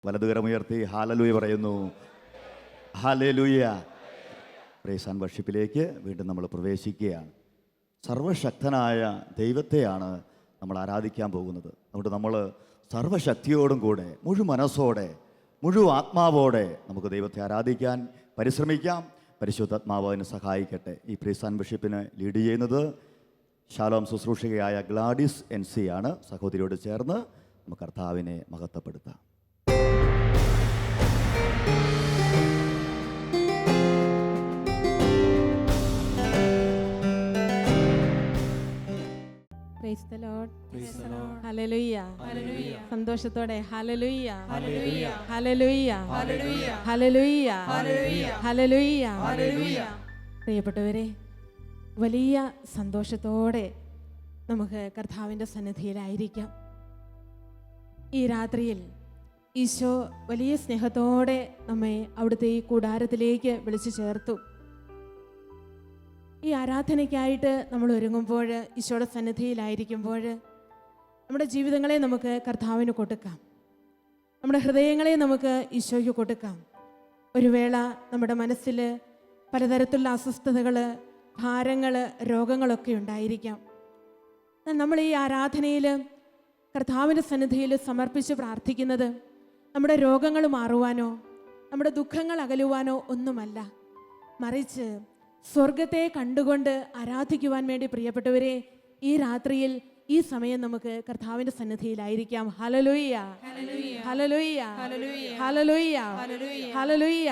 വലതുകരമുയർത്തി hallelujah പറയുന്നു. Hallelujah. Price and വർഷിപ്പിലേക്ക് വീണ്ടും നമ്മൾ പ്രവേശിക്കുകയാണ്. സർവശക്തനായ ദൈവത്തെയാണ് നമ്മൾ ആരാധിക്കാൻ പോകുന്നത്. അതുകൊണ്ട് നമ്മൾ സർവശക്തിയോടും കൂടെ മുഴു മനസ്സോടെ മുഴു ആത്മാവോടെ നമുക്ക് ദൈവത്തെ ആരാധിക്കാൻ പരിശ്രമിക്കാം. പരിശുദ്ധാത്മാവ് അതിന് സഹായിക്കട്ടെ. ഈ പ്രൈസ് ആൻഡ് വർഷിപ്പിന് ലീഡ് ചെയ്യുന്നത് ശാലോം ശുശ്രൂഷകയായ ഗ്ലാഡിസ് NC ആണ്. സഹോദരിയോട് ചേർന്ന് നമുക്ക് കർത്താവിനെ മഹത്വപ്പെടുത്താം. Praise the Lord. Hallelujah. സന്തോഷത്തോടെ ഹല്ലേലൂയ ഹല്ലേലൂയ ഹല്ലേലൂയ ഹല്ലേലൂയ. പ്രിയപ്പെട്ടവരെ, വലിയ സന്തോഷത്തോടെ നമുക്ക് കർത്താവിൻ്റെ സന്നിധിയിലായിരിക്കാം. ഈ രാത്രിയിൽ ഈശോ വലിയ സ്നേഹത്തോടെ നമ്മെ അവിടുത്തെ ഈ കൂടാരത്തിലേക്ക് വിളിച്ചു ചേർത്തു. ഈ ആരാധനയ്ക്കായിട്ട് നമ്മൾ ഒരുങ്ങുമ്പോൾ, ഈശോയുടെ സന്നിധിയിലായിരിക്കുമ്പോൾ നമ്മുടെ ജീവിതങ്ങളെ നമുക്ക് കർത്താവിന് കൊടുക്കാം. നമ്മുടെ ഹൃദയങ്ങളെ നമുക്ക് ഈശോയ്ക്ക് കൊടുക്കാം. ഒരു വേള നമ്മുടെ മനസ്സിൽ പലതരത്തിലുള്ള അസ്വസ്ഥതകൾ, ഭാരങ്ങൾ, രോഗങ്ങളൊക്കെ ഉണ്ടായിരിക്കാം. നമ്മൾ ഈ ആരാധനയിൽ കർത്താവിൻ്റെ സന്നിധിയിൽ സമർപ്പിച്ച് പ്രാർത്ഥിക്കുന്നത് നമ്മുടെ രോഗങ്ങൾ മാറുവാനോ നമ്മുടെ ദുഃഖങ്ങൾ അകലുവാനോ ഒന്നുമല്ല, മറിച്ച് സ്വർഗത്തെ കണ്ടുകൊണ്ട് ആരാധിക്കുവാൻ വേണ്ടി. പ്രിയപ്പെട്ടവരെ, ഈ രാത്രിയിൽ ഈ സമയം നമുക്ക് കർത്താവിൻ്റെ സന്നിധിയിലായിരിക്കാം. Hallelujah hallelujah hallelujah hallelujah.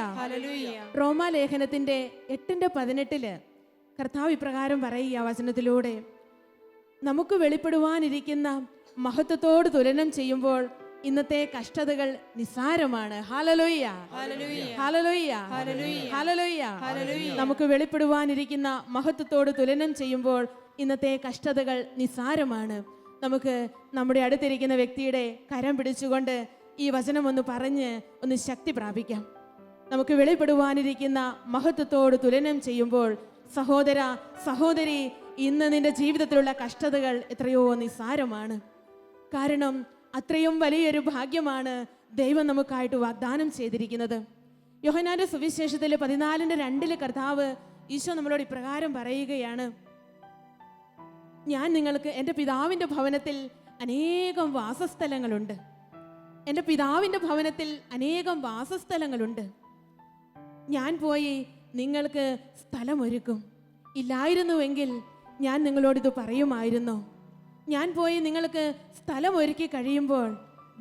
റോമാലേഖനത്തിൻ്റെ 8:18 കർത്താവ് ഇപ്രകാരം പറയുക വചനത്തിലൂടെ: നമുക്ക് വെളിപ്പെടുവാനിരിക്കുന്ന മഹത്വത്തോട് തുലനം ചെയ്യുമ്പോൾ ഇന്നത്തെ കഷ്ടതകൾ നിസ്സാരമാണ്. Hallelujah hallelujah hallelujah. നമുക്ക് വെളിപ്പെടുവാനിരിക്കുന്ന മഹത്വത്തോട് തുലനം ചെയ്യുമ്പോൾ ഇന്നത്തെ കഷ്ടതകൾ നിസ്സാരമാണ്. നമുക്ക് നമ്മുടെ അടുത്തിരിക്കുന്ന വ്യക്തിയുടെ കരം പിടിച്ചുകൊണ്ട് ഈ വചനം ഒന്ന് പറഞ്ഞ് ഒന്ന് ശക്തി പ്രാപിക്കാം. നമുക്ക് വെളിപ്പെടുവാനിരിക്കുന്ന മഹത്വത്തോട് തുലനം ചെയ്യുമ്പോൾ, സഹോദര സഹോദരി, ഇന്ന് നിന്റെ ജീവിതത്തിലുള്ള കഷ്ടതകൾ എത്രയോ നിസ്സാരമാണ്. കാരണം അത്രയും വലിയൊരു ഭാഗ്യമാണ് ദൈവം നമുക്കായിട്ട് വാഗ്ദാനം ചെയ്തിരിക്കുന്നത്. യോഹന്നാന്റെ സുവിശേഷത്തിൽ 14:2 കർത്താവ് ഈശോ നമ്മളോട് ഇപ്രകാരം പറയുകയാണ്: ഞാൻ നിങ്ങൾക്ക് എൻ്റെ പിതാവിൻ്റെ ഭവനത്തിൽ അനേകം വാസസ്ഥലങ്ങളുണ്ട്. എൻ്റെ പിതാവിൻ്റെ ഭവനത്തിൽ അനേകം വാസസ്ഥലങ്ങളുണ്ട്. ഞാൻ പോയി നിങ്ങൾക്ക് സ്ഥലമൊരുക്കും. ഇല്ലായിരുന്നുവെങ്കിൽ ഞാൻ നിങ്ങളോടിത് പറയുമായിരുന്നു. ഞാൻ പോയി നിങ്ങൾക്ക് സ്ഥലമൊരുക്കി കഴിയുമ്പോൾ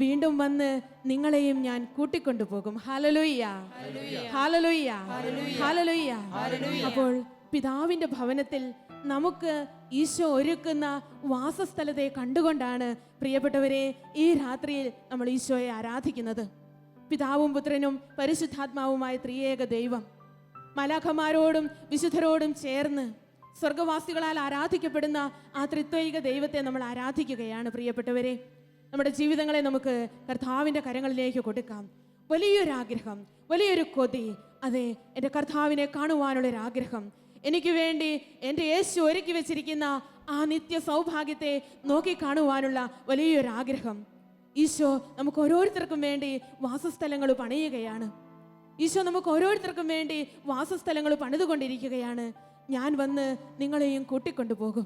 വീണ്ടും വന്ന് നിങ്ങളെയും ഞാൻ കൂട്ടിക്കൊണ്ടുപോകും. Hallelujah hallelujah hallelujah. അപ്പോൾ പിതാവിൻ്റെ ഭവനത്തിൽ നമുക്ക് ഈശോ ഒരുക്കുന്ന വാസസ്ഥലത്തെ കണ്ടുകൊണ്ടാണ് പ്രിയപ്പെട്ടവരെ ഈ രാത്രിയിൽ നമ്മൾ ഈശോയെ ആരാധിക്കുന്നത്. പിതാവും പുത്രനും പരിശുദ്ധാത്മാവുമായ ത്രിയേക ദൈവം മാലാഖമാരോടും വിശുദ്ധരോടും ചേർന്ന് സ്വർഗവാസികളാൽ ആരാധിക്കപ്പെടുന്ന ആ ത്രിത്വൈക ദൈവത്തെ നമ്മൾ ആരാധിക്കുകയാണ്. പ്രിയപ്പെട്ടവരെ, നമ്മുടെ ജീവിതങ്ങളെ നമുക്ക് കർത്താവിൻ്റെ കരങ്ങളിലേക്ക് കൊടുക്കാം. വലിയൊരാഗ്രഹം, വലിയൊരു കൊതി, അതെ, എൻ്റെ കർത്താവിനെ കാണുവാനുള്ളൊരാഗ്രഹം. എനിക്ക് വേണ്ടി എൻ്റെ യേശു ഒരുക്കി വെച്ചിരിക്കുന്ന ആ നിത്യ സൗഭാഗ്യത്തെ നോക്കി കാണുവാനുള്ള വലിയൊരാഗ്രഹം. ഈശോ നമുക്ക് ഓരോരുത്തർക്കും വേണ്ടി വാസസ്ഥലങ്ങൾ പണിയുകയാണ്. ഈശോ നമുക്ക് ഓരോരുത്തർക്കും വേണ്ടി വാസസ്ഥലങ്ങൾ പണിതുകൊണ്ടിരിക്കുകയാണ്. ഞാൻ വന്ന് നിങ്ങളെയും കൂട്ടിക്കൊണ്ടുപോകും.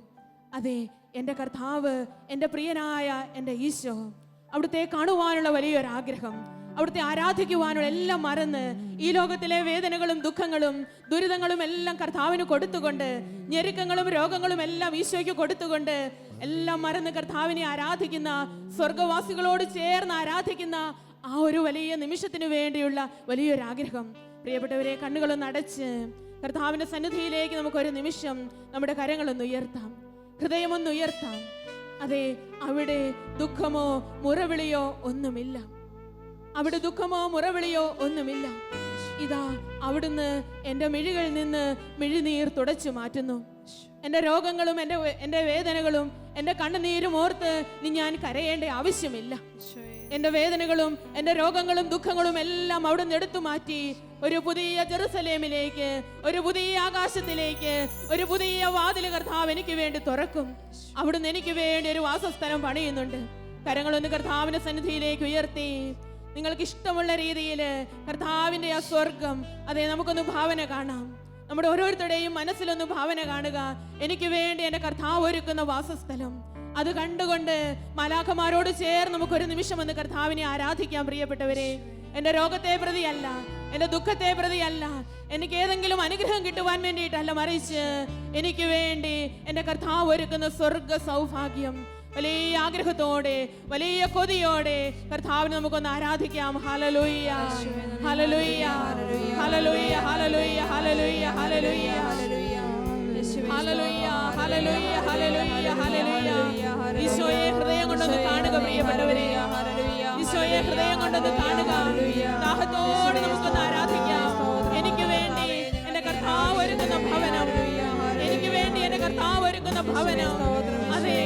അതെ, എൻ്റെ കർത്താവ്, എൻ്റെ പ്രിയനായ എൻ്റെ ഈശോ, അവിടുത്തെ കാണുവാനുള്ള വലിയൊരാഗ്രഹം, അവിടുത്തെ ആരാധിക്കുവാനുള്ള എല്ലാം മറന്ന് ഈ ലോകത്തിലെ വേദനകളും ദുഃഖങ്ങളും ദുരിതങ്ങളും എല്ലാം കർത്താവിന് കൊടുത്തുകൊണ്ട്, ഞെരുക്കങ്ങളും രോഗങ്ങളും എല്ലാം ഈശോയ്ക്ക് കൊടുത്തുകൊണ്ട് എല്ലാം മറന്ന് കർത്താവിനെ ആരാധിക്കുന്ന, സ്വർഗവാസികളോട് ചേർന്ന് ആരാധിക്കുന്ന ആ ഒരു വലിയ നിമിഷത്തിന് വേണ്ടിയുള്ള വലിയൊരാഗ്രഹം. പ്രിയപ്പെട്ടവരെ, കണ്ണുകളൊന്ന് അടച്ച് കർത്താവിൻ്റെ സന്നിധിയിലേക്ക് നമുക്കൊരു നിമിഷം നമ്മുടെ കരങ്ങളൊന്ന് ഉയർത്താം, ഹൃദയമൊന്ന് ഉയർത്താം. അതെ, അവിടെ ദുഃഖമോ മുറവിളിയോ ഒന്നുമില്ല. അവിടെ ദുഃഖമോ മുറവിളിയോ ഒന്നുമില്ല. ഇതാ, അവിടുന്ന് എൻ്റെ മിഴികളിൽ നിന്ന് മിഴിനീർ തുടച്ചു മാറ്റുന്നു. എൻ്റെ രോഗങ്ങളും എൻ്റെ വേദനകളും എൻ്റെ കണ്ണുനീരും ഓർത്ത് ഞാൻ കരയേണ്ട ആവശ്യമില്ല. എൻ്റെ വേദനകളും എൻ്റെ രോഗങ്ങളും ദുഃഖങ്ങളും എല്ലാം അവിടുന്ന് എടുത്തു മാറ്റി ഒരു പുതിയ ജെറുസലേമിലേക്ക്, ഒരു പുതിയ ആകാശത്തിലേക്ക്, ഒരു പുതിയ വാതിൽ കർത്താവ് എനിക്ക് വേണ്ടി തുറക്കും. അവിടുന്ന് എനിക്ക് വേണ്ടി ഒരു വാസസ്ഥലം പണിയുന്നുണ്ട്. കരങ്ങളൊന്ന് കർത്താവിന്റെ സന്നിധിയിലേക്ക് ഉയർത്തി നിങ്ങൾക്ക് ഇഷ്ടമുള്ള രീതിയിൽ കർത്താവിൻ്റെ ആ സ്വർഗം അതെ നമുക്കൊന്ന് ഭാവന കാണാം. നമ്മുടെ ഓരോരുത്തരുടെയും മനസ്സിലൊന്ന് ഭാവന കാണുക. എനിക്ക് വേണ്ടി എൻ്റെ കർത്താവ് ഒരുക്കുന്ന വാസസ്ഥലം അത് കണ്ടുകൊണ്ട് മാലാഖമാരോട് ചേർന്ന് നമുക്കൊരു നിമിഷം ഒന്ന് കർത്താവിനെ ആരാധിക്കാം. പ്രിയപ്പെട്ടവരെ, എൻ്റെ രോഗത്തെ പ്രതിയല്ല, എൻ്റെ ദുഃഖത്തെ പ്രതിയല്ല, എനിക്ക് ഏതെങ്കിലും അനുഗ്രഹം കിട്ടുവാൻ വേണ്ടിയിട്ടല്ല, മറിച്ച് എനിക്ക് വേണ്ടി എൻ്റെ കർത്താവ് ഒരുക്കുന്ന സ്വർഗ സൗഭാഗ്യം വലിയ ആഗ്രഹത്തോടെ വലിയ കൊതിയോടെ കർത്താവിനെ നമുക്കൊന്ന് ആരാധിക്കാം. ഹല്ലേലൂയ hallelujah hallelujah hallelujah hallelujah hallelujah hallelujah hallelujah hallelujah ഹല്ലേലൂയ. ഈശോയെ ഹൃദയം കൊണ്ടൊന്ന് കാണുക പ്രിയപ്പെട്ടവരെ, ഈശോയെ ഹൃദയം കൊണ്ടൊന്ന് കാണുക. ദാഹത്തോടെ നമുക്കൊന്ന് ആരാധിക്കാം. എനിക്ക് വേണ്ടി എൻ്റെ കർത്താവ് ഒരുക്കുന്ന ഭവനം, എനിക്ക് വേണ്ടി എൻ്റെ കർത്താവ് ഒരുക്കുന്ന ഭവനം, അതെ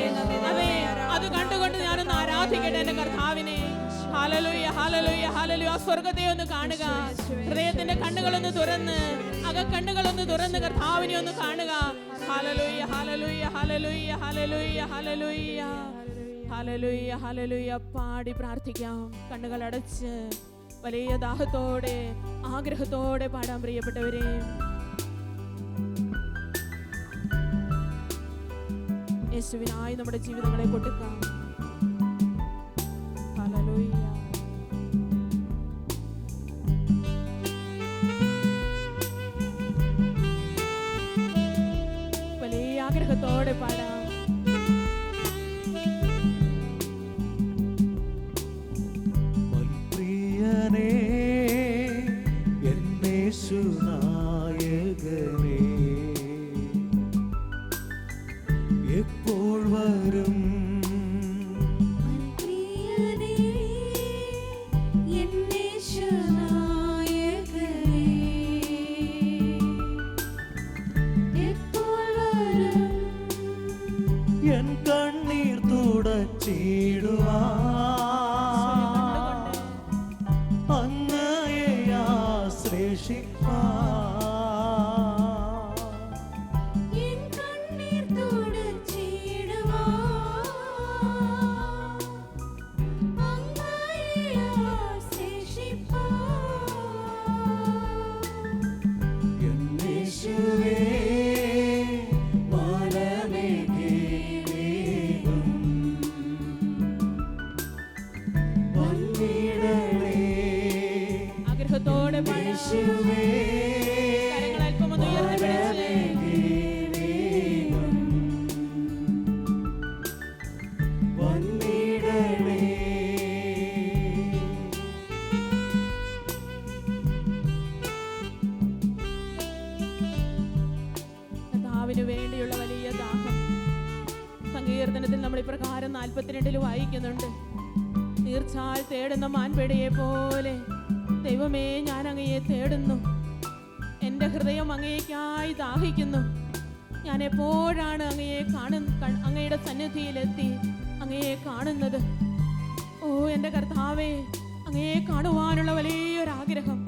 അതെ, അത് കണ്ടുകൊണ്ട് ഞാനൊന്ന് ആരാധിക്കട്ടെ എൻ്റെ കർത്താവിനെ. Hallelujah hallelujah hallelujah. ആ സ്വർഗ്ഗത്തെ ഒന്ന് കാണുക. ഹൃദയത്തിന്റെ കണ്ണുകളൊന്ന് തുറന്ന്, അകക്കണ്ണുകളൊന്ന് തുറന്ന് കർത്താവിനെ ഒന്ന് കാണുക. Hallelujah hallelujah hallelujah hallelujah hallelujah hallelujah hallelujah. പാടി പ്രാർത്ഥിക്കാം. കണ്ണുകൾ അടച്ച് വലിയ ദാഹത്തോടെ ആഗ്രഹത്തോടെ പാടാൻ പ്രിയപ്പെട്ടവരെ. യേശുവിനായി നമ്മുടെ ജീവിതങ്ങളെ കൊടുക്കാം. ഹല്ലേലൂയ. വലിയ ആഗ്രഹത്തോടെ പാടാം. പ്രിയനേ എന്നേശുനായകനേ, എപ്പോൾ വരും എൻ കണ്ണീർ തുടച്ചിടുവാ അങ്ങയെ ആശ്രയിപ്പാ ആഗ്രഹത്തോടെ പാടാം. കരങ്ങൾ അല്പം ഒന്ന് ഉയർത്തി പിടിച്ച് കർത്താവിന് വേണ്ടിയുള്ള വലിയ ദാഹം. സങ്കീർത്തനത്തിൽ നമ്മൾ ഇപ്രകാരം 42 വായിക്കുന്നുണ്ട്. തീർച്ചാൽ തേടുന്ന മാൻപേടയെ പോലെ ദൈവമേ ഞാൻ അങ്ങയെ തേടുന്നു. എൻ്റെ ഹൃദയം അങ്ങേക്കായി ദാഹിക്കുന്നു. ഞാൻ എപ്പോഴാണ് അങ്ങയുടെ സന്നിധിയിലെത്തി അങ്ങയെ കാണുന്നത്? ഓ എൻ്റെ കർത്താവേ, അങ്ങയെ കാണുവാനുള്ള വലിയൊരാഗ്രഹം,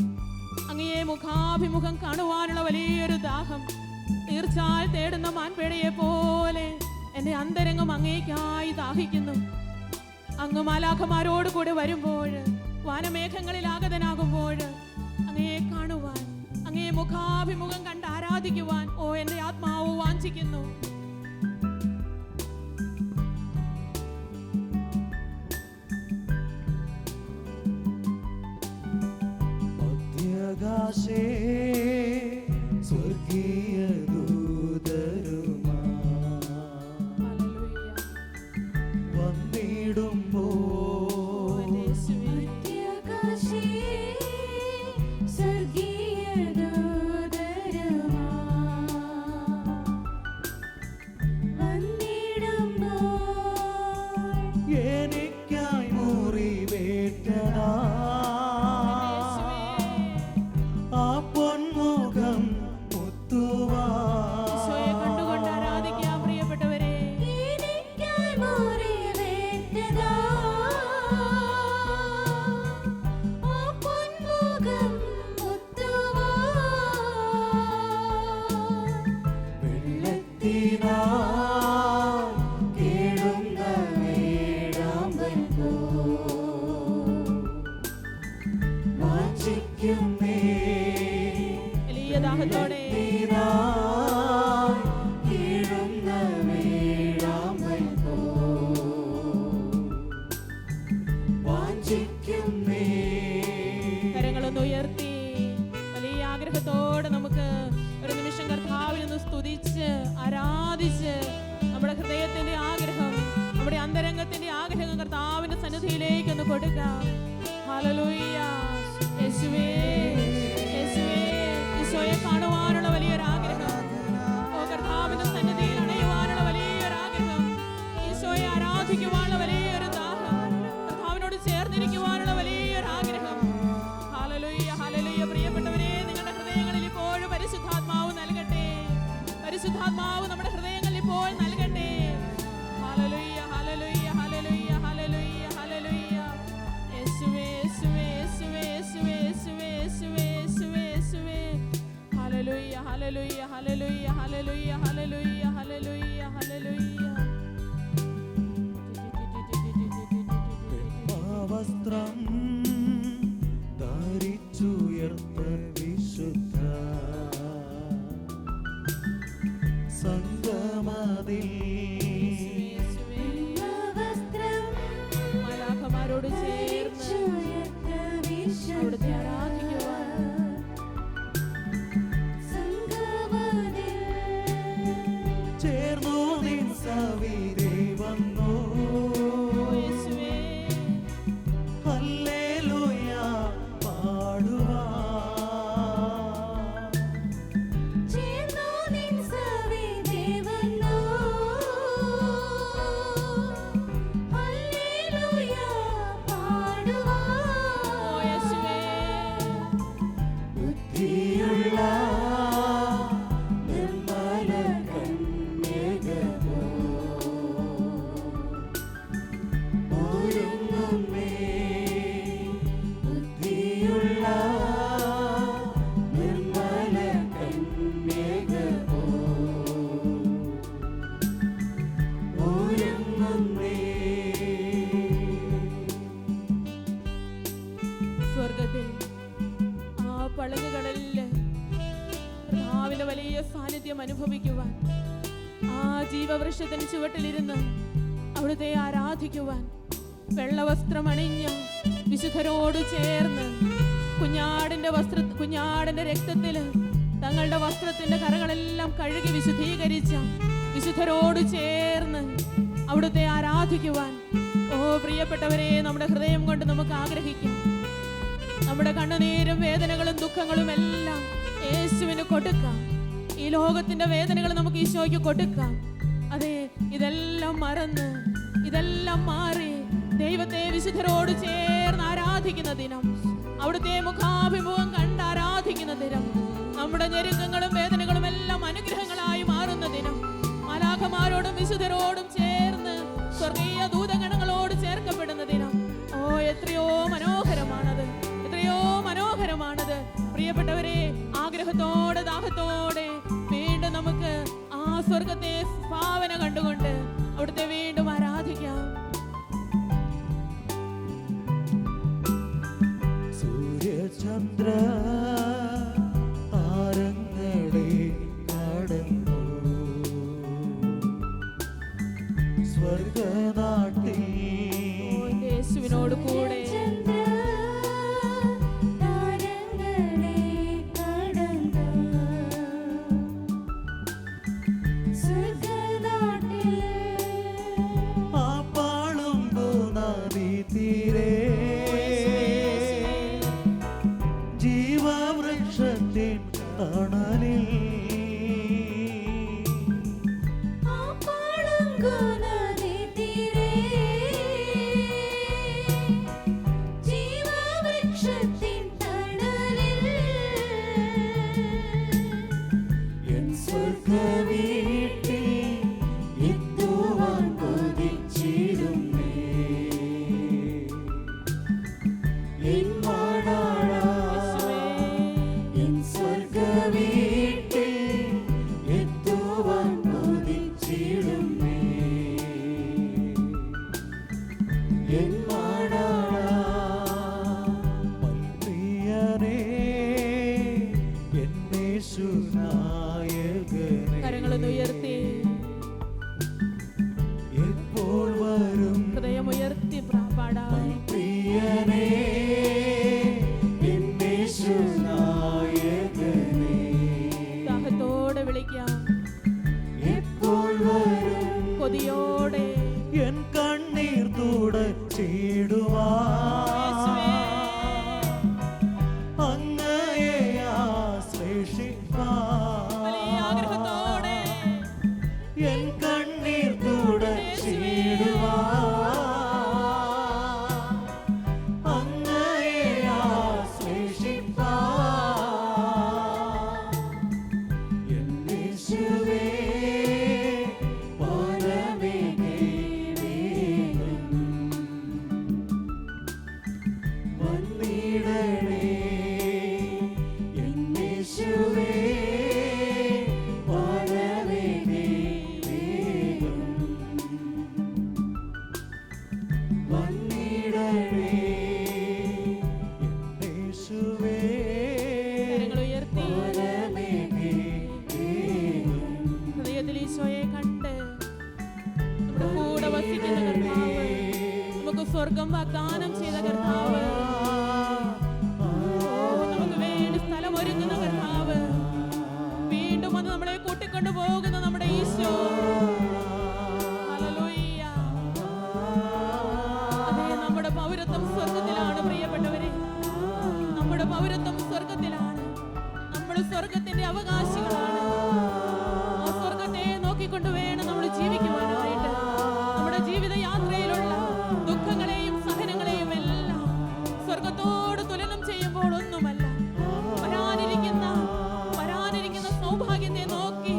അങ്ങയെ മുഖാഭിമുഖം കാണുവാനുള്ള വലിയൊരു ദാഹം. തീർച്ചാൽ തേടുന്ന മാൻപേടയെ പോലെ എൻ്റെ അന്തരംഗം അങ്ങേക്കായി ദാഹിക്കുന്നു. അങ്ങ് മാലാഖമാരോട് കൂടെ വരുമ്പോൾ, വാനമേഘങ്ങളിൽ ആഗതനാകുമ്പോൾ അങ്ങയെ കാണുവാൻ, അങ്ങയെ മുഖാഭിമുഖം കണ്ട് ആരാധിക്കുവാൻ ഓ എൻ്റെ ആത്മാവ് വാഞ്ചിക്കുന്നു. മധ്യാകാശേ സ്വർഗീയ ദൂതരുമാ വന്നിടുമ്പോ എനിക്കായി മുറിവേറ്റതാ ആ പൊന്മുഖം മുത്തുവാ. കണ്ടുകൊണ്ട് ആരാധിക്കാം പ്രിയപ്പെട്ടവരെ. ആ വാഞ്ചിക്കുന്നേ വലിയ ദാഹത്തോടെ കീഴുന്ന വേഴാമ്പൽ വാഞ്ചിക്കുന്നേ. കരങ്ങളൊന്ന് ഉയർത്തി വലിയ ആഗ്രഹത്തോടെ നമുക്ക് ഒരു നിമിഷം കർത്താവിനൊന്ന് സ്തുതിച്ച് ആരാധിച്ച് നമ്മുടെ ഹൃദയത്തിന്റെ ആഗ്രഹം, നമ്മുടെ അന്തരംഗത്തിന്റെ ആഗ്രഹം കർത്താവിന്റെ സന്നിധിയിലേക്ക് ഒന്ന് കൊടുക്കാം. ഹല്ലേലൂയ. യേശുവേ, യേശുവേ, ഈശോയെ കാണുവാനുള്ള വലിയൊരു ആഗ്രഹം, ഓ കർത്താവിന്റെ സന്നിധിയിൽ അണയുവാനുള്ള വലിയൊരു ആഗ്രഹം, ഈശോയെ ആരാധിക്കുവാനുള്ള വലിയൊരു ദാഹം, കർത്താവിനോട് ചേർന്നിരിക്കുവാനുള്ള വലിയൊരു ആഗ്രഹം. Hallelujah, hallelujah. പ്രിയപ്പെട്ടവരെ, നിങ്ങളുടെ ഹൃദയങ്ങളിൽ ഇപ്പോഴും പരിശുദ്ധാത്മാവ് നൽകട്ടെ. പരിശുദ്ധാത്മാവ് നമ്മുടെ ഹൃദയങ്ങളിൽ ഇപ്പോൾ നൽകട്ടെ. ഹല്ലേലൂയ, ഹല്ലേലൂയ, ഹല്ലേലൂയ, ഹല്ലേലൂയ, ഹല്ലേലൂയ. യേശുവേ, യേശുവേ, യേശുവേ, യേശുവേ, യേശുവേ, യേശുവേ, യേശുവേ, യേശുവേ. Hallelujah, hallelujah, hallelujah, hallelujah, hallelujah, hallelujah, hallelujah. വസ്ത്രം ധരിച്ചുയർത്ത വിശുദ്ധ സംഗമതിൽ മാലാഖമാരോട് ചേർന്ന് അവിടുത്തെ ആരാധിക്കുവാൻ ചേർന്നു നിൻ സവിധേ വന്നു. യേശുവേ, ഹല്ലേലൂയ പാടുവാൻ. ഓ യേശുവേ, ബുദ്ധിയുള്ള നിർമ്മല കന്യകമോ ഒരുങ്ങുന്നേ. ബുദ്ധിയുള്ള നിർമ്മല കന്യകമോ ഒരുങ്ങുന്നേ. സ്വർഗത്തിൽ ആ പളകുകടലില് കർത്താവിന്റെ വലിയ സാന്നിധ്യം അനുഭവിക്കുവാൻ, ആ ജീവവൃക്ഷത്തിന് ചുവട്ടിലിരുന്ന് അവിടുത്തെ ആരാധിക്കുവാൻ, വെള്ളവസ്ത്രം അണിഞ്ഞ വിശുദ്ധരോട് ചേർന്ന് കുഞ്ഞാടിന്റെ രക്തത്തില് തങ്ങളുടെ വസ്ത്രത്തിന്റെ കറകളെല്ലാം കഴുകി വിശുദ്ധീകരിച്ച വിശുദ്ധരോട് ചേർന്ന് അവിടുത്തെ ആരാധിക്കുവാൻ, ഓ പ്രിയപ്പെട്ടവരെ, നമ്മുടെ ഹൃദയം കൊണ്ട് നമുക്ക് ആഗ്രഹിക്കാം. നമ്മുടെ കണ്ണുനീരും വേദനകളും ദുഃഖങ്ങളും എല്ലാം യേശുവിന് കൊടുക്കാം. ഈ ലോകത്തിന്റെ വേദനകൾ നമുക്ക് ഈശോയ്ക്ക് കൊടുക്കാം. അതെ, ഇതെല്ലാം മറന്ന്, ഇതെല്ലാം മാറി ദൈവത്തെ വിശുദ്ധരോട് ചേർന്ന് ആരാധിക്കുന്ന ദിനം, അവിടുത്തെ മുഖാഭിമുഖം കണ്ട് ആരാധിക്കുന്ന ദിനം, നമ്മുടെ ഞെരുക്കങ്ങളും വേദനകളും എല്ലാം അനുഗ്രഹങ്ങളായി മാറുന്ന ദിനം, മാലാഖമാരോടും വിശുദ്ധരോടും ചേർന്ന് സ്വർഗീയ ദൂതഗണങ്ങളോട് ചേർക്കപ്പെടുന്ന ദിനം. ഓ എത്രയോ മനോഹരമാണത്, എത്രയോ മനോഹരമാണത്. പ്രിയപ്പെട്ടവരെ, ആഗ്രഹത്തോടെ ദാഹത്തോടെ വീണ്ടും നമുക്ക് ആ സ്വർഗത്തെ ഭാവന കണ്ടുകൊണ്ട് അവിടുത്തെ വീണ്ടും ആരാധിക്കാം. സൂര്യചന്ദ്ര താരങ്ങളെ കടന്നു സ്വർഗനാട്ടിൽ യേശുവിനോട് കൂടെ ആ പാളുമ്പോ നദി തീരെ ജീവവൃക്ഷത്തിൻ തണലിൽ എൻ സ്വർഗവീട്ടിൽ എത്തുവാൻ കൊതിച്ചിരുന്നേ. എൻ മാടാളാ, എൻ സ്വർഗവീട്ടിൽ എത്തുവാൻ കൊതിച്ചിരുന്നേ. എൻ മാടാളാ, സ്വർഗത്തിന്റെ അവകാശികളാണ്. ആ സ്വർഗത്തെ നോക്കിക്കൊണ്ട് വേണം നമ്മൾ ജീവിക്കുവാനായിട്ട്. നമ്മുടെ ജീവിത യാത്രയിലുള്ള ദുഃഖങ്ങളെയും സഹനങ്ങളെയും എല്ലാം സ്വർഗത്തോട് തുലനം ചെയ്യുമ്പോൾ ഒന്നുമല്ല. വരാനിരിക്കുന്ന സൗഭാഗ്യത്തെ നോക്കി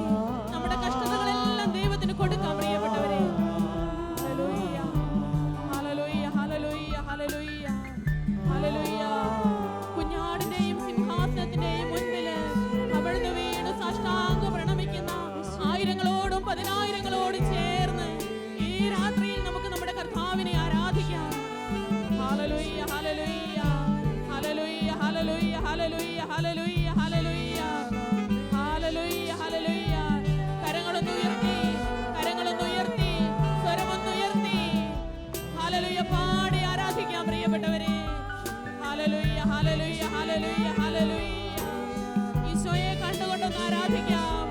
നമ്മുടെ കഷ്ടതകളെല്ലാം ദൈവത്തിന് കൊടുക്കാം പ്രിയപ്പെട്ടവരെ. Hallelujah, hallelujah, hallelujah, hallelujah, hallelujah. കുഞ്ഞാടിന്റെയും സിംഹാസനത്തിന്റെയും മുൻപിൽ കവിഴ്ന്നു വീണ് സാഷ്ടാംഗ പ്രണമിക്കുന്ന ആയിരങ്ങളോടും പതിനായിരങ്ങളോടും ചേർന്ന് ഈ രാത്രിയിൽ നമുക്ക് നമ്മുടെ കർത്താവിനെ ആരാധിക്കാം. ഹല്ലേലൂയ, hallelujah, hallelujah, hallelujah, hallelujah, hallelujah, hallelujah, hallelujah, ഹല്ലേലൂയ. കരങ്ങളൊന്ന് ഉയർത്തി, കരങ്ങളൊന്ന് ഉയർത്തി, സ്വരമൊന്ന് ഉയർത്തി ഹല്ലേലൂയ പാടി ആരാധിക്കാം പ്രിയപ്പെട്ടവരെ. ഹല്ലേലൂയ, ഹല്ലേലൂയ, ഹല്ലേലൂയ, ഹല്ലേലൂയ. ഈശോയെ കണ്ടുകൊണ്ടൊന്ന് ആരാധിക്കാം.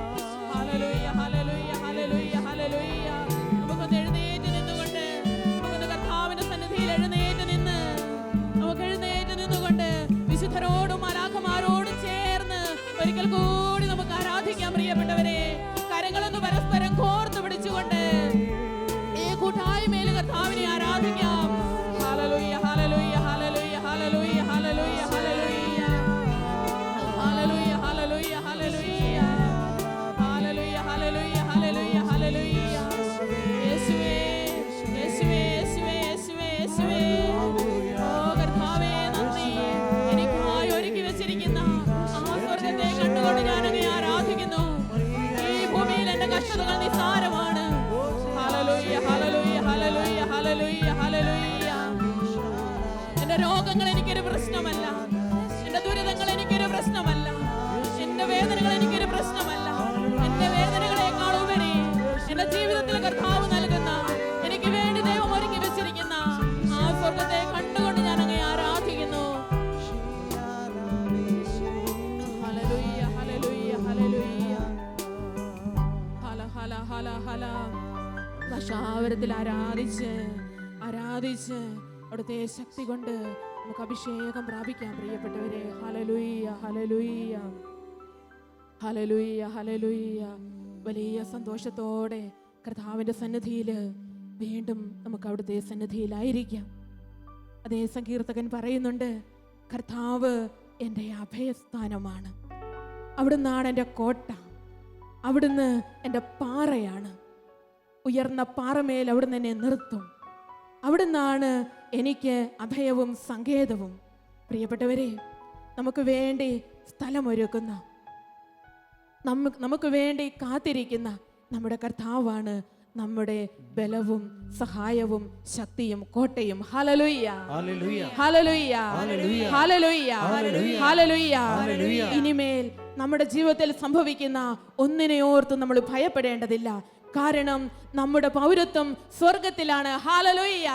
ഹല്ലേലൂയ, ഹല്ലേലൂയ, ഹല്ലേലൂയ, ഹല്ലേലൂയ. നമുക്കൊന്ന് എഴുന്നേറ്റ് നിന്നുകൊണ്ട് നമുക്കൊന്ന് കർത്താവിന്റെ സന്നിധിയിൽ എഴുന്നേറ്റ് നിന്നുകൊണ്ട് വിശുദ്ധരോടും മാലാഖമാരോടും ചേർന്ന് ഒരിക്കൽ കൂടി നമുക്ക് ആരാധിക്കാം പ്രിയപ്പെട്ടവരെ. കരങ്ങളൊന്ന് പരസ്പരം കോർത്തു പിടിച്ചുകൊണ്ട് ഈ കൂട്ടായ്മയിൽ കർത്താവിനെ ആരാധിക്കാം. ഹല്ലേലൂയ, hallelujah, hallelujah, hallelujah, hallelujah, hallelujah, hallelujah, hallelujah, hallelujah, hallelujah, hallelujah, hallelujah, ഹല്ലേലൂയ. യേശുവേ, യേശുവേ, യേശുവേ, യേശുവേ, യേശുവേ. ഓ കർത്താവേ, നന്ദി. എനിക്കായി ഒരുക്കി വെച്ചിരിക്കുന്ന ആ സ്വർഗ്ഗത്തെ കണ്ടുകൊണ്ട് ഞാൻ അങ്ങേ ആരാധിക്കുന്നു. ഈ ഭൂമിയിൽ എന്റെ കഷ്ടതകൾ നിസ്സാരമാണ്. ഹല്ലേലൂയ, ഹല്ലേലൂയ, ഹല്ലേലൂയ, ഹല്ലേലൂയ, ഹല്ലേലൂയ. എന്റെ രോഗങ്ങൾ എനിക്കൊരു പ്രശ്നമല്ല. എന്റെ ദുരിതങ്ങൾ എനിക്കൊരു പ്രശ്നമല്ല. എന്റെ വേദനകൾ എനിക്കൊരു പ്രശ്നമല്ല. എന്റെ വേദനകളെക്കാൾ ഉപരി എന്റെ ജീവിതത്തിൽ കർത്താവ് നൽകുന്ന, എനിക്ക് വേണ്ടി ദൈവം ഒരുക്കി വെച്ചിരിക്കുന്ന ആ സ്വർഗ്ഗത്തെ കണ്ടുകൊണ്ട് ഞാൻ അങ്ങേ ആരാധിക്കുന്നു. ഹല്ലേലൂയ, ഹല്ലേലൂയ, ഹല്ലേലൂയ. ഹല ഹല ഹല ഹല. ദശാവരത്തിൽ ആരാധിച്ച് അവിടുത്തെ ശക്തി കൊണ്ട് നമുക്ക് അഭിഷേകം പ്രാപിക്കാം പ്രിയപ്പെട്ടവരെ. ഹല്ലേലൂയ, ഹല്ലേലൂയ, ഹല്ലേലൂയ, ഹല്ലേലൂയ. വലിയ സന്തോഷത്തോടെ കർത്താവിന്റെ സന്നിധിയിൽ വീണ്ടും നമുക്ക് അവിടുത്തെ സന്നിധിയിലായിരിക്കാം. അതേ സങ്കീർത്തകൻ പറയുന്നുണ്ട്, കർത്താവ് എൻ്റെ അഭയസ്ഥാനമാണ്, അവിടുന്നാണ് എൻ്റെ കോട്ട, അവിടുന്ന് എൻ്റെ പാറയാണ്, ഉയർന്ന പാറമേൽ അവിടുന്ന് എന്നെ നിർത്തും, അവിടുന്നാണ് എനിക്ക് അഭയവും സങ്കേതവും. പ്രിയപ്പെട്ടവരെ, നമുക്ക് വേണ്ടി സ്ഥലമൊരുക്കുന്ന, നമുക്ക് വേണ്ടി കാത്തിരിക്കുന്ന നമ്മുടെ കർത്താവാണ് നമ്മുടെ ബലവും സഹായവും ശക്തിയും കോട്ടയും. Hallelujah, hallelujah, hallelujah, hallelujah. ഇനിമേൽ നമ്മുടെ ജീവിതത്തിൽ സംഭവിക്കുന്ന ഒന്നിനെ ഓർത്ത് നമ്മൾ ഭയപ്പെടേണ്ടതില്ല. കാരണം നമ്മുടെ പൗരത്വം സ്വർഗത്തിലാണ്. ഹല്ലേലൂയ,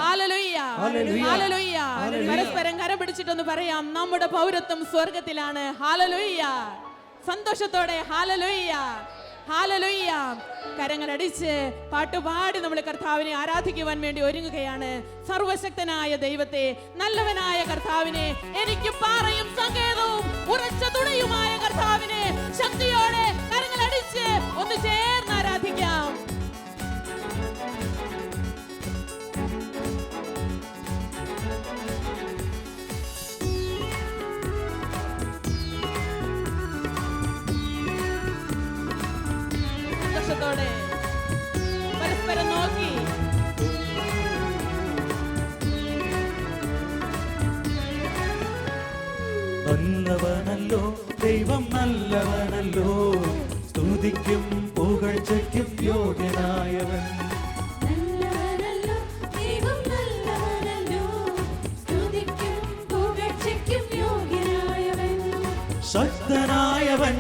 ഹല്ലേലൂയ, ഹല്ലേലൂയ. പരസ്പരം കരം പിടിച്ചിട്ടൊന്ന് പറയാം, നമ്മുടെ പൗരത്വം സ്വർഗത്തിലാണ്. ഹല്ലേലൂയ. സന്തോഷത്തോടെ ഹല്ലേലൂയ, ഹല്ലേലൂയ. കരങ്ങളടിച്ച് പാട്ടുപാടി നമ്മൾ കർത്താവിനെ ആരാധിക്കുവാൻ വേണ്ടി ഒരുങ്ങുകയാണ്. സർവശക്തനായ ദൈവത്തെ, നല്ലവനായ കർത്താവിനെ, എനിക്ക് പാറയും സങ്കേതവും ഉറച്ച തുണയുമായ കർത്താവിനെ ശക്തിയോടെ കരങ്ങളടിച്ച് ഒന്ന് ചേർന്ന് ആരാധിക്കാം. സന്തോഷത്തോടെ പരസ്പരം നോക്കി നല്ലവനല്ലോ ദൈവം, നല്ലവനല്ലോ, സ്തുതിക്കും പുകഴ്ചയ്ക്കും യോഗ്യനായവൻ. നല്ലവനല്ലോ ദൈവം, നല്ലവനല്ലോ, സ്തുതിക്കും പുകഴ്ചയ്ക്കും യോഗ്യനായവൻ. ശക്തനായവൻ,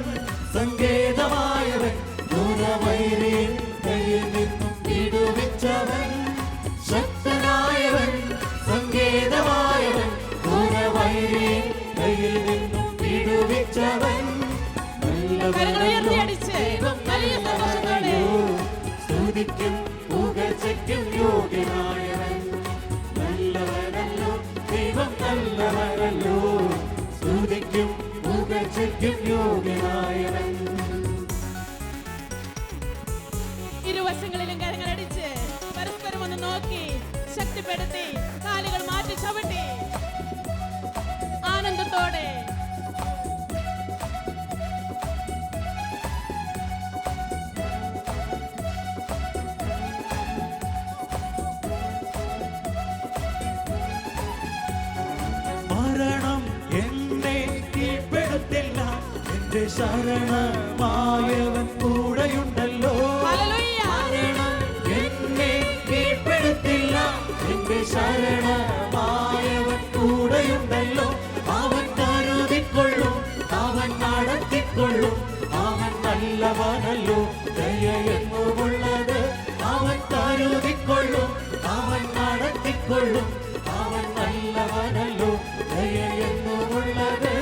സങ്കേതമായവൻ, ദുരവൈരിൻ കയ്യിൽ നിന്നും വിടുവിച്ചവൻ. ശക്തനായവൻ, സങ്കേതമായവൻ, ദുരവൈരിൻ കയ്യിൽ നിന്നും വിടുവിച്ചവൻ. സ്തുതിക്കും പുകഴ്ചയ്ക്കും യോഗ്യനായവൻ. നല്ലവനല്ലോ ദൈവം, നല്ലവനല്ലോ, സ്തുതിക്കും പുകഴ്ചയ്ക്കും യോഗ്യനായവൻ. ശരണമായവൻ കൂടെയുണ്ടല്ലോ. ഹല്ലേലൂയ. മരണം എന്നെ കീഴ്പ്പെടുത്തില്ല. എന്റെ ശരണമായവൻ കൂടെയുണ്ടല്ലോ. അവൻ കരുതിക്കൊള്ളും, അവൻ നടത്തിക്കൊള്ളും. അവൻ നല്ലവനല്ലോ, ദയയെന്നുമുള്ളത്. അവൻ കരുതിക്കൊള്ളും, അവൻ നടത്തിക്കൊള്ളും. അവൻ നല്ലവനല്ലോ, ദയയെന്നുമുള്ളത്.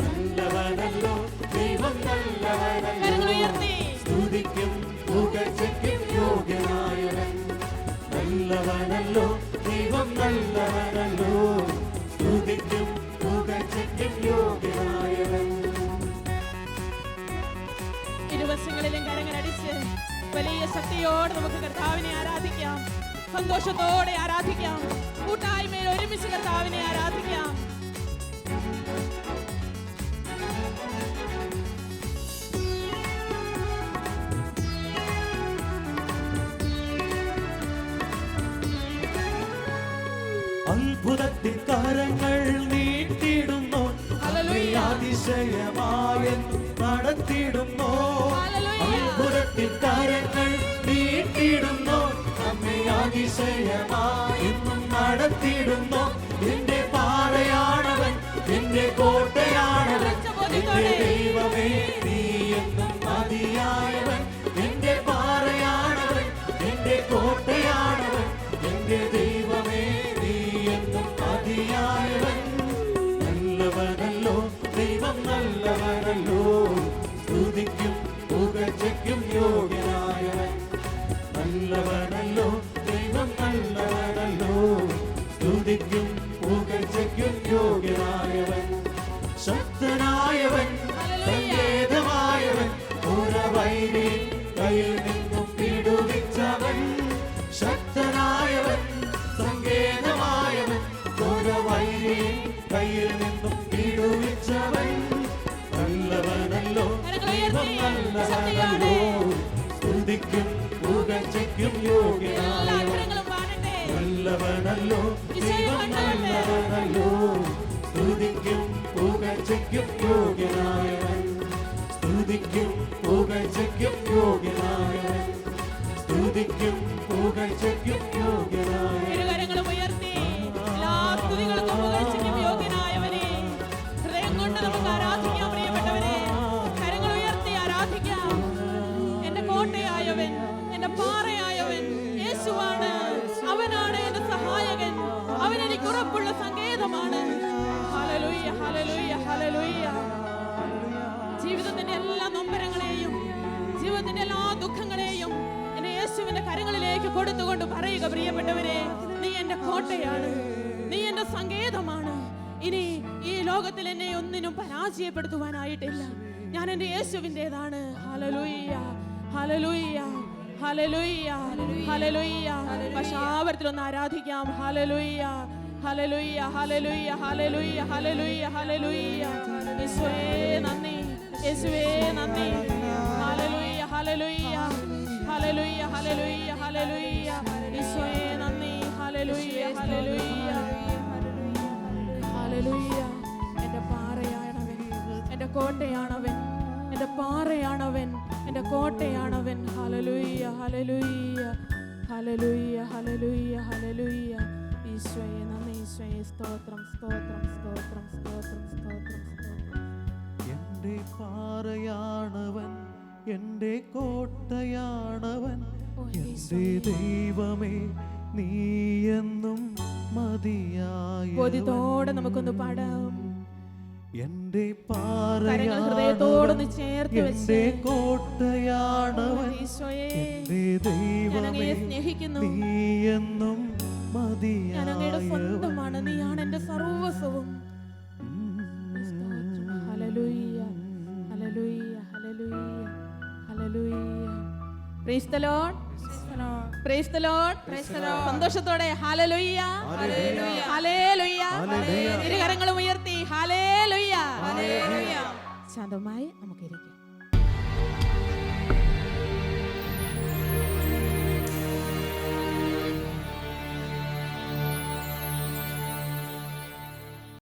നല്ലവനല്ലോ, ദൈവം നല്ലവനല്ലോ. കരങ്ങൾ ഉയർത്തി സ്തുതിക്കും പുകഴ്ചയ്ക്കും യോഗ്യനായവൻ. നല്ലവനല്ലോ, ദൈവം നല്ലവനല്ലോ. സ്തുതിക്കും പുകഴ്ചയ്ക്കും യോഗ്യനായവൻ. ഇരുവശങ്ങളിലും കരങ്ങളടിച്ച് വലിയ ശക്തിയോടെ നമുക്ക് കർത്താവിനെ ആരാധിക്കാം. സന്തോഷത്തോടെ ആരാധിക്കാം. കൂട്ടായ്മയിൽ ഒരുമിച്ച് കർത്താവിനെ ആരാധിക്കാം. അത്ഭുതത്തിൻ കരങ്ങൾ നീട്ടിയിടുന്നു. ഹല്ലേലൂയ. അതിശയമായി നടത്തിയിടുന്നു. ഹല്ലേലൂയ. അത്ഭുതത്തിൻ കരങ്ങൾ നീട്ടിയിടുന്നു. നമ്മെ അതിശയമായി നടത്തിയിടുന്നു. എന്റെ പാറയാണവൻ, എന്റെ കോട്ടയാണവൻ. എന്റെ ദൈവമേ, നീ എന്നും മതിയായവൻ. എന്റെ പാറയാണവൻ, എന്റെ കോട്ടയാണവൻ. എന്റെ ദൈവമേ, നീ എന്നും മതിയായവൻ. നല്ലവനല്ലോ, ദൈവം നല്ലവനല്ലോ. സ്തുതിക്കും പുകഴ്ചയ്ക്കും യോഗ്യനായവൻ. നല്ലവനല്ലോ, ദൈവം നല്ലവനല്ലോ. സ്തുതിക്കും പുകഴ്ചയ്ക്കും യോഗ്യനായവൻ. ശക്തനായവൻ, സങ്കേതമായവൻ. ഉറവൈരി കയ്യിൽ നിന്നും വിടുവിച്ചവൻ. ശക്തനായവൻ, സങ്കേതമായവൻ. ഉറവൈരി കയ്യിൽ നിന്നും വിടുവിച്ചവൻ. നല്ലവനല്ലോ, ദൈവം നല്ലവനല്ലോ. സ്തുതിക്കും പുകഴ്ചയ്ക്കും യോഗ്യനായവൻ. നല്ലവനല്ലോ, ദൈവം നല്ലവനല്ലോ. സ്തുതിക്കും പുകഴ്ചയ്ക്കും യോഗ്യനായവൻ. സ്തുതിക്കും പുകഴ്ചയ്ക്കും യോഗ്യനായവൻ. സ്തുതിക്കും പുകഴ്ചയ്ക്കും യോഗ്യനായവൻ. ഇരുകരങ്ങളും ഉയർത്തി എല്ലാ സ്തുതികൾക്കും പുകഴ്ചയ്ക്കും യോഗ്യനായവനെ ഹൃദയം കൊണ്ട് നമുക്ക് ആരാധിക്കാം. പ്രിയപ്പെട്ടവരെ, കരങ്ങൾ ഉയർത്തി ആരാധിക്കാം. എന്റെ കോട്ടയായവൻ, എന്റെ പാറയായവൻ യേശുവാണ്. അവനാണ് എന്റെ സഹായകൻ. അവൻ എനിക്ക് ഉറപ്പുള്ള സങ്കേതമാണ്. Hallelujah, hallelujah, hallelujah. ജീവിതത്തിന്റെ എല്ലാ നൊമ്പരങ്ങളെയും ജീവിതത്തിന്റെ എല്ലാ ദുഃഖങ്ങളെയും എന്നെ യേശുവിന്റെ കരങ്ങളിലേക്ക് കൊടുത്തുകൊണ്ട് പറയുക, പ്രിയപ്പെട്ടവരെ, നീ എന്റെ കോട്ടയാണ്, നീ എന്റെ സങ്കേതമാണ്. ഇനി ഈ ലോകത്തിൽ എന്നെ ഒന്നിനും പരാജയപ്പെടുത്തുവാനായിട്ടില്ല. ഞാൻ എന്റെ യേശുവിൻ്റെതാണ്. ഹല്ലേലൂയ, ഹല്ലേലൂയ, ഹല്ലേലൂയ, ഹല്ലേലൂയ. പക്ഷാവരത്തിലൊന്ന് ആരാധിക്കാം. ഹല്ലേലൂയ, ഹല്ലേലൂയ, ഹല്ലേലൂയ, ഹല്ലേലൂയ, ഹല്ലേലൂയ, ഹല്ലേലൂയ. യേശുവേ നന്ദി, യേശുവേ നന്ദി. ഹല്ലേലൂയ, ഹല്ലേലൂയ, ഹല്ലേലൂയ, ഹല്ലേലൂയ, ഹല്ലേലൂയ. യേശുവേ നന്ദി. ഹല്ലേലൂയ, ഹല്ലേലൂയ, ഹല്ലേലൂയ. എന്റെ പാറയാണവൻ, എന്റെ കോട്ടയാണവൻ, എന്റെ പാറയാണവൻ, എന്റെ കോട്ടയാണവൻ. ഹല്ലേലൂയ, ഹല്ലേലൂയ, ഹല്ലേലൂയ, ഹല്ലേലൂയ, ഹല്ലേലൂയ. ഈശോയെ നന്ദി, ഈശോയെ സ്തോത്രം, സ്തോത്രം, സ്തോത്രം, സ്തോത്രം, സ്തോത്രം, സ്തോത്രം. എന്റെ പാറയാണവൻ, എന്റെ കോട്ടയാണവൻ. എന്റെ ദൈവമേ, നീ എന്നും മതിയായ. ബോധ്യത്തോടെ നമുക്കൊന്ന് പാടാം. എന്റെ കരങ്ങൾ ഹൃദയത്തോടൊന്ന് പാറയാണവൻ, ചേർത്ത് വെച്ച് എന്റെ കോട്ടയാണവൻ. ഈശോയെ, എന്റെ ഞാൻ ദൈവമേ, അങ്ങയെ സ്നേഹിക്കുന്നു. നീ എന്നും ഞാൻ അങ്ങയുടെ മതിയായവൻ. സ്വന്തമാണ്. നീയാണ് എന്റെ സർവ്വസ്വവും. ഹല്ലേലൂയ, ഹല്ലേലൂയ, ഹല്ലേലൂയ, ഹല്ലേലൂയ. Praise the lord, praise the lord, praise the lord. സന്തോഷത്തോടെ ഹല്ലേലൂയ, ഹല്ലേലൂയ, ഹല്ലേലൂയ. ഇരുകരങ്ങളും ഉയർത്തി ഹല്ലേലൂയ, ഹല്ലേലൂയ. ശാന്തമായി നമുക്ക് ഇരിക്കാം.